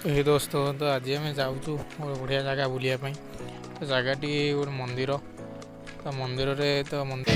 ए दोस्तों तो आज आम जाऊँ गोटे बढ़िया जगह बुलायापी तो जगहटी गोटे मंदिर तो मंदिर तो मंदिर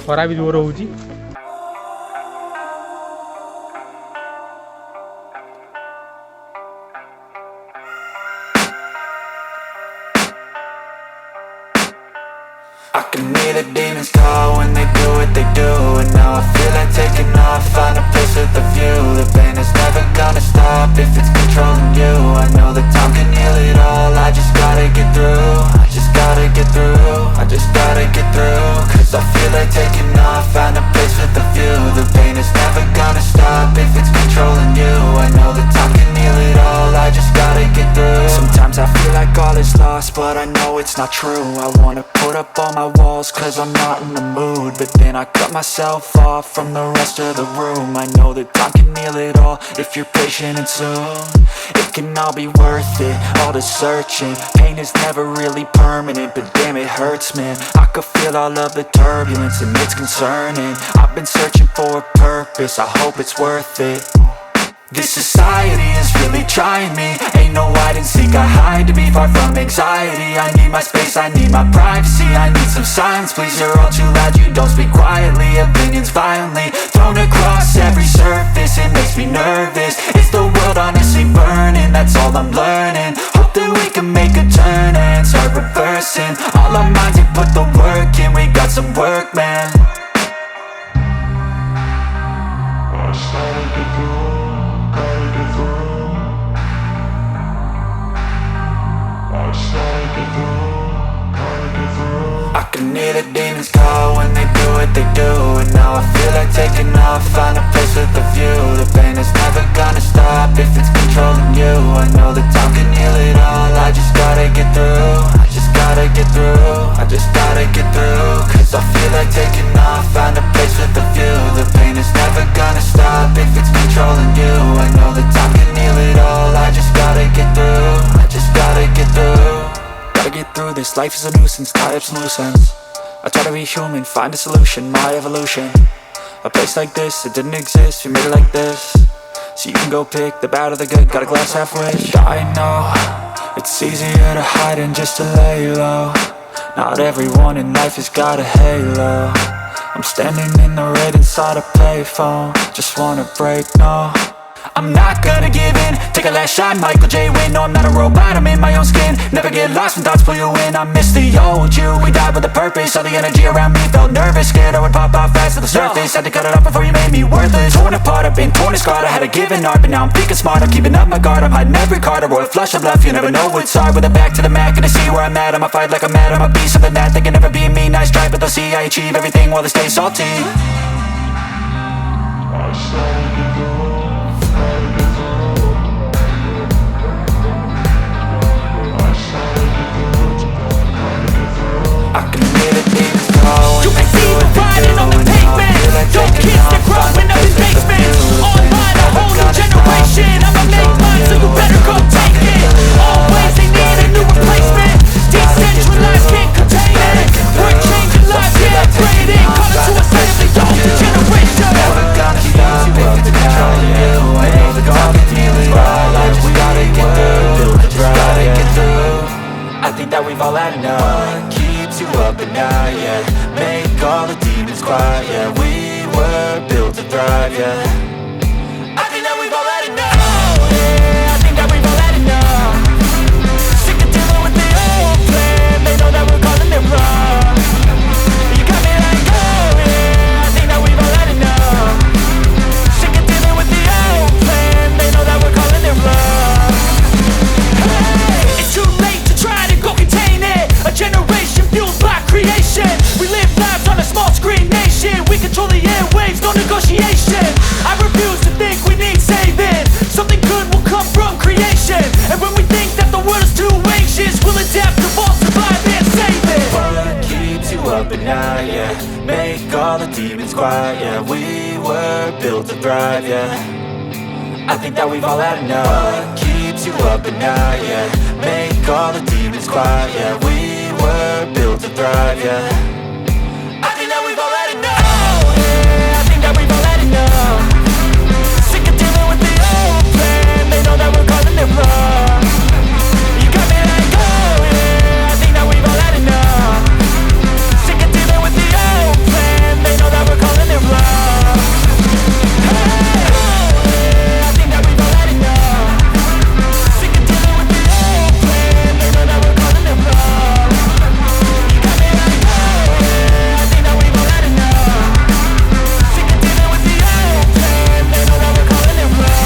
खरा भी जोर हो I can hear the demons call when they do what they do. And now I feel like taking off, find a place with a view. The pain is never gonna stop if it's controlling you. I know that time can heal it all, I just gotta get through. I just gotta get through, I just gotta get through. Cause I feel like taking off, find a place with a view. The pain is never gonna stop if it's controlling you. I know that time can heal it all, I just gotta get through. Sometimes I feel like all is lost, but I know it's not true. I wanna put up all my walls cause I'm not in the mood, but then I cut myself off from the rest of the room. I know that time can heal it all if you're patient and soon. It can all be worth it, all the searching. Pain is never really permanent, but damn it hurts, man. I could feel all of the turbulence and it's concerning. I've been searching for a purpose, I hope it's worth it. This society is really trying me. Ain't no hide and seek, I hide to be far from anxiety. I need my space, I need my privacy. I need some silence, please, you're all too loud. You don't speak quietly, opinions violently thrown across every surface. It makes me nervous, is the world honestly burning? That's all I'm learning. Hope that we can make a turn and start reversing. All our minds, we put the work in, we got some work, man. I started to grow. I can hear the demons call when they do what they do. And now I feel like taking off, find a place with a view. The pain is never gonna stop if it's controlling you. I know that time can heal it all, I just gotta get through. I just gotta get through, I just gotta get through. Cause I feel like taking off, find a place with a view. The pain is never gonna stop if it's controlling you. I know that time can heal it all, I just gotta get through. I just gotta get through. through this, life is a nuisance, tie up some loose ends. I try to be human, find a solution, my evolution. A place like this, it didn't exist, we made it like this. So you can go pick the bad or the good, got a glass halfway. I know, it's easier to hide than just to lay low. Not everyone in life has got a halo. I'm standing in the red inside a payphone, just wanna break, no. I'm not gonna give in, take a last shot, Michael J. Win. No, I'm not a robot, I'm in my own skin. Never get lost when thoughts pull you in. I miss the old you, we died with a purpose. All the energy around me felt nervous, scared I would pop off fast to the surface. Had to cut it off before you made me worthless. Torn apart, I've been torn and scarred. I had a given art, but now I'm thinking smart. I'm keeping up my guard, I'm hiding every card. A royal flush of love, you never know what's hard. With a back to the mat, gonna see where I'm at. I'ma fight like I'm mad, I'ma be something that they can never be me. Nice try, but they'll see I achieve everything while they stay salty. You can see me riding on the pavement. Don't kiss the growing up in basements. Online, a whole new generation. I'ma make mine, so you better go take it. Always they need a new replacement. Decentralized, can't contain it. We're changing lives, yeah, praying it. Call it suicide if they don't, the generation. Never gonna stop if it's controlling you. I know the talking feeling right, like we gotta get through, gotta get through. I think that we've all had enough. Keeps you up at night, yeah. Make all the demons quiet, yeah. We were built to thrive, yeah. I think that we've all had enough, yeah. I think that we've all had enough. Sick of dealing with the old plan. They know that we're calling it wrong. You got me like, oh yeah. I think that we've all had enough. Sick of dealing with the old plan. They know that we're calling it wrong. Hey, it's too late to try to go contain it. A generation fueled by creation. We live lives on a small screen nation. We control the airwaves, no negotiation. I refuse to think we need saving. Something good will come from creation. And when we think that the world is too anxious, we'll adapt, evolve, survive and save it. What keeps you up at night, yeah. Make all the demons quiet, yeah. We were built to thrive, yeah. I think that we've all had enough. What keeps you up at night, yeah. Make all the demons quiet, yeah. We were built to thrive, yeah. I think that we've all had enough, yeah. I think that we've all had enough. Sick of dealing with the old plan. They know that we're calling it wrong. You got me like, oh yeah. I think that we've all had enough. Sick of dealing with the old plan. They know that we're calling it wrong. Hey, oh yeah. I think that we've all had enough. Sick of dealing with the old plan. They know that we're calling it wrong. You got me like, oh yeah. I think that we've all had enough. Sick of dealing with the old plan. They know that we're calling it wrong.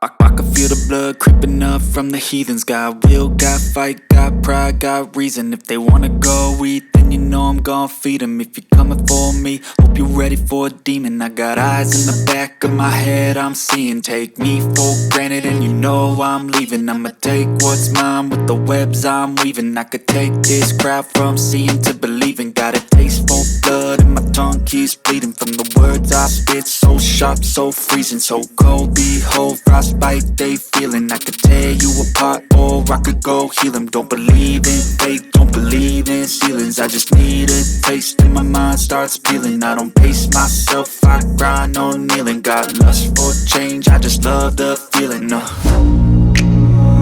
I can feel the blood creeping up from the heathens. Got will, got fight, got pride, got reason. If they wanna go eat, then you know I'm gon' feed them. If you're coming for me, hope you're ready for a demon. I got eyes in the back of my head, I'm seeing. Take me for granted and you know I'm leaving. I'ma take what's mine with the webs I'm weaving. I could take this crowd from seeing to believing. Got a taste for blood and my tongue keeps bleeding. From the words I spit, so sharp, so freezing. So cold, behold, frostbite they feeling. I could tear you apart or I could go heal them. Don't believe in fate, don't believe in ceilings. I just need a taste and my mind starts peeling. I don't pace myself, I grind on kneeling. Got lust for change, I just love the feeling.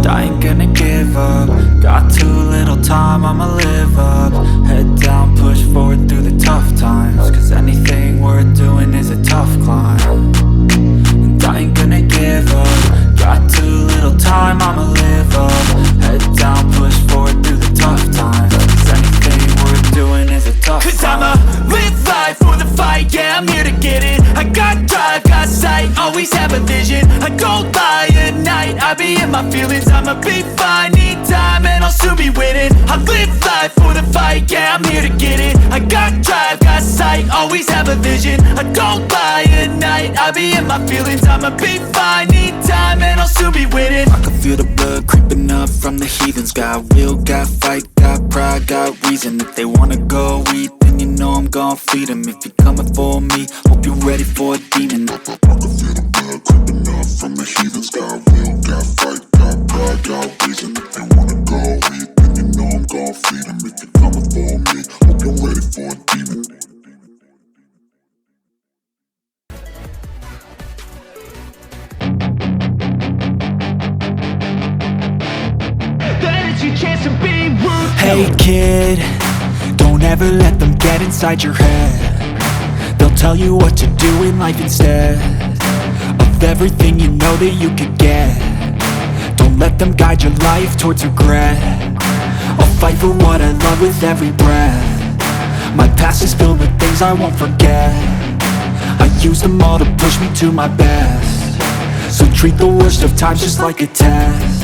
I ain't gonna give up. Got too little time, I'ma live up. Head down, push forward through the tough times. Cause anything worth doing is a tough climb. And I ain't gonna give up. Got too little time, I'ma live up. Head down, push forward through the tough times. Cause anything worth doing is a tough climb. Cause I'ma live life for the fight, yeah, I'm here to get it. I got drive, got sight, always have a vision. I don't lie at night, I be in my feelings. I'ma be fine, need time and I'll soon be winning. I live life for the fight, yeah, I'm here to get it. I got drive, got sight, always have a vision. I don't lie at night, I be in my feelings. I'ma be fine, need time and I'll soon be winning. I can feel the blood creeping up from the heathens. Got will, got fight, got pride, got reason. If they wanna go eat, then you know know I'm gon' feed him. If you're coming for me, hope you're ready for a demon. I can feel the blood creeping up from the heathens. Got will, got fight, got pride, got reason. If you wanna go eat, then you know I'm gon' feed him. If you're coming for me, hope you're ready for a demon. Hey kid, don't ever let them get inside your head. They'll tell you what to do in life instead of everything you know that you could get. Don't let them guide your life towards regret. I'll fight for what I love with every breath. My past is filled with things I won't forget. I use them all to push me to my best. So treat the worst of times just like a test.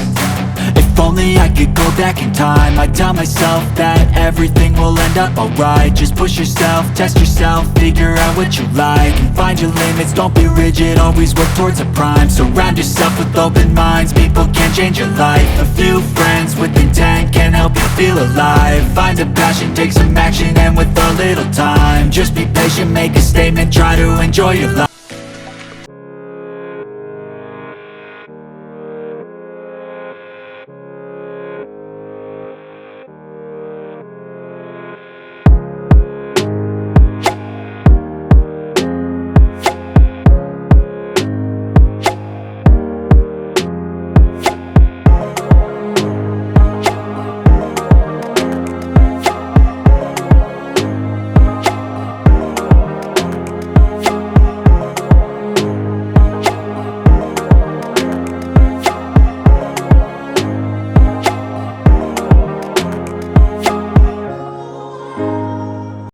If only I could go back in time, I'd tell myself that everything will end up alright. Just push yourself, test yourself, figure out what you like, and find your limits, don't be rigid, always work towards a prime. Surround yourself with open minds, people can change your life. A few friends with intent can help you feel alive. Find a passion, take some action, and with a little time, just be patient, make a statement, try to enjoy your life.